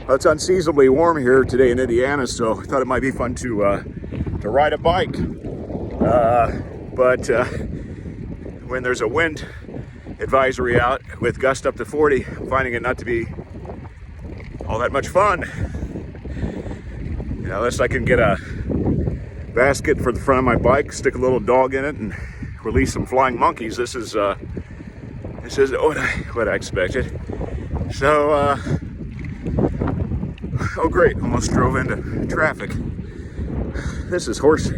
Well, it's unseasonably warm here today in Indiana, so I thought it might be fun to ride a bike. But when there's a wind advisory out with gusts up to 40, I'm finding it not to be all that much fun. Unless I can get a basket for the front of my bike, stick a little dog in it, and release some flying monkeys. This is what I expected. So, oh great, almost drove into traffic. This is horsey.